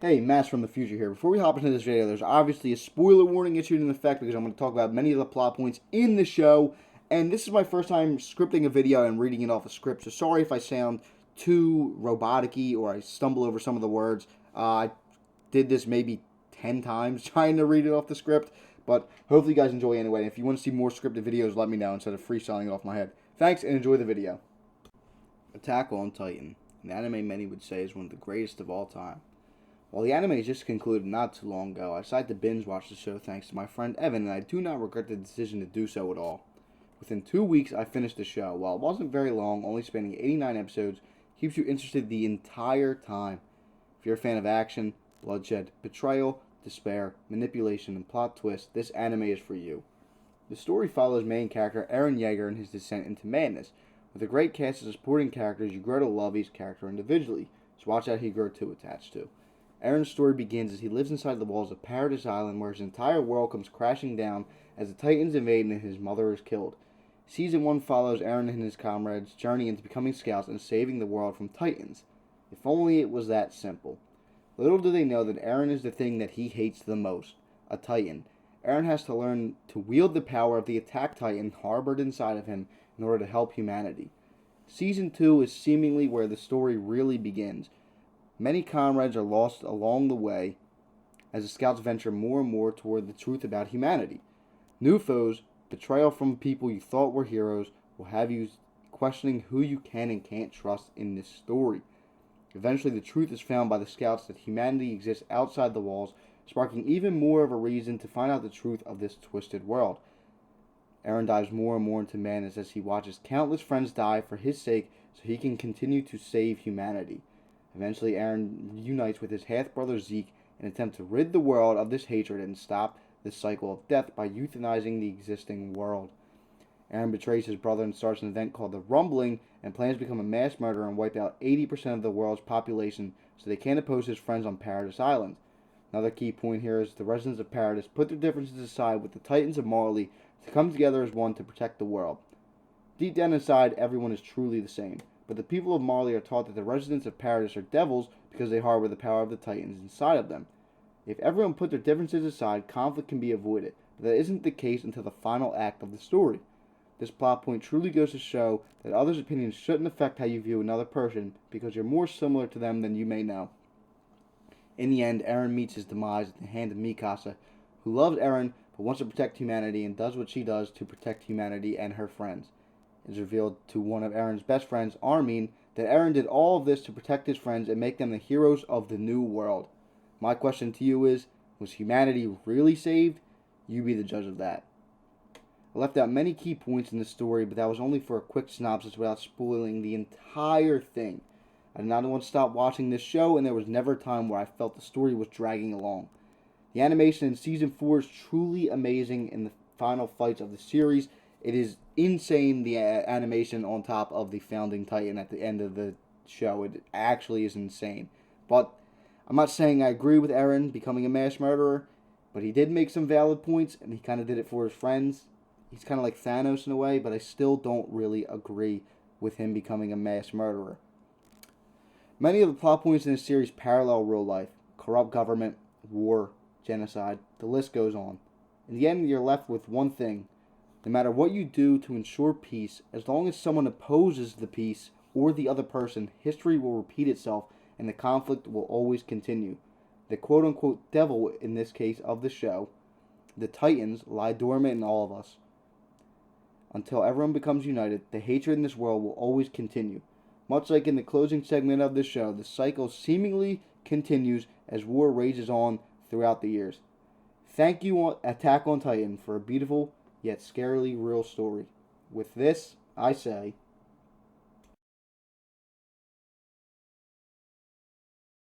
Hey, Mass from the future here. Before we hop into this video, there's obviously a spoiler warning issued in effect because I'm going to talk about many of the plot points in the show. And this is my first time scripting a video and reading it off a script, so sorry if I sound too robotic-y or I stumble over some of the words. I did this maybe 10 times trying to read it off the script, but hopefully you guys enjoy anyway. If you want to see more scripted videos, let me know instead of freestyling it off my head. Thanks and enjoy the video. Attack on Titan, an anime many would say is one of the greatest of all time. While the anime just concluded not too long ago, I decided to binge watch the show thanks to my friend Evan, and I do not regret the decision to do so at all. Within 2 weeks, I finished the show. While it wasn't very long, only spanning 89 episodes, keeps you interested the entire time. If you're a fan of action, bloodshed, betrayal, despair, manipulation, and plot twists, this anime is for you. The story follows main character Eren Yeager and his descent into madness. With a great cast of supporting characters, you grow to love each character individually, so watch out who you grow too attached to. Eren's story begins as he lives inside the walls of Paradise Island, where his entire world comes crashing down as the Titans invade and his mother is killed. Season 1 follows Eren and his comrades' journey into becoming scouts and saving the world from Titans. If only it was that simple. Little do they know that Eren is the thing that he hates the most, a Titan. Eren has to learn to wield the power of the Attack Titan harbored inside of him in order to help humanity. Season 2 is seemingly where the story really begins. Many comrades are lost along the way as the scouts venture more and more toward the truth about humanity. New foes, betrayal from people you thought were heroes, will have you questioning who you can and can't trust in this story. Eventually, the truth is found by the scouts that humanity exists outside the walls, sparking even more of a reason to find out the truth of this twisted world. Eren dives more and more into madness as he watches countless friends die for his sake so he can continue to save humanity. Eventually, Eren reunites with his half-brother Zeke in an attempt to rid the world of this hatred and stop this cycle of death by euthanizing the existing world. Eren betrays his brother and starts an event called the Rumbling and plans to become a mass murderer and wipe out 80% of the world's population so they can't oppose his friends on Paradise Island. Another key point here is the residents of Paradise put their differences aside with the Titans of Marley to come together as one to protect the world. Deep down inside, everyone is truly the same. But the people of Marley are taught that the residents of Paradise are devils because they harbor the power of the Titans inside of them. If everyone put their differences aside, conflict can be avoided, but that isn't the case until the final act of the story. This plot point truly goes to show that others' opinions shouldn't affect how you view another person because you're more similar to them than you may know. In the end, Eren meets his demise at the hand of Mikasa, who loves Eren but wants to protect humanity and does what she does to protect humanity and her friends. It is revealed to one of Eren's best friends, Armin, that Eren did all of this to protect his friends and make them the heroes of the new world. My question to you is, was humanity really saved? You be the judge of that. I left out many key points in this story, but that was only for a quick synopsis without spoiling the entire thing. I did not want to stop watching this show, and there was never a time where I felt the story was dragging along. The animation in Season 4 is truly amazing in the final fights of the series. It is insane, the animation on top of the Founding Titan at the end of the show. It actually is insane. But I'm not saying I agree with Eren becoming a mass murderer, but he did make some valid points, and he kind of did it for his friends. He's kind of like Thanos in a way, but I still don't really agree with him becoming a mass murderer. Many of the plot points in this series parallel real life. Corrupt government, war, genocide, the list goes on. In the end, you're left with one thing. No matter what you do to ensure peace, as long as someone opposes the peace or the other person, history will repeat itself and the conflict will always continue. The quote-unquote devil, in this case of the show, the Titans, lie dormant in all of us. Until everyone becomes united, the hatred in this world will always continue. Much like in the closing segment of the show, the cycle seemingly continues as war rages on throughout the years. Thank you, Attack on Titan, for a beautiful yet scarily real story. With this, I say,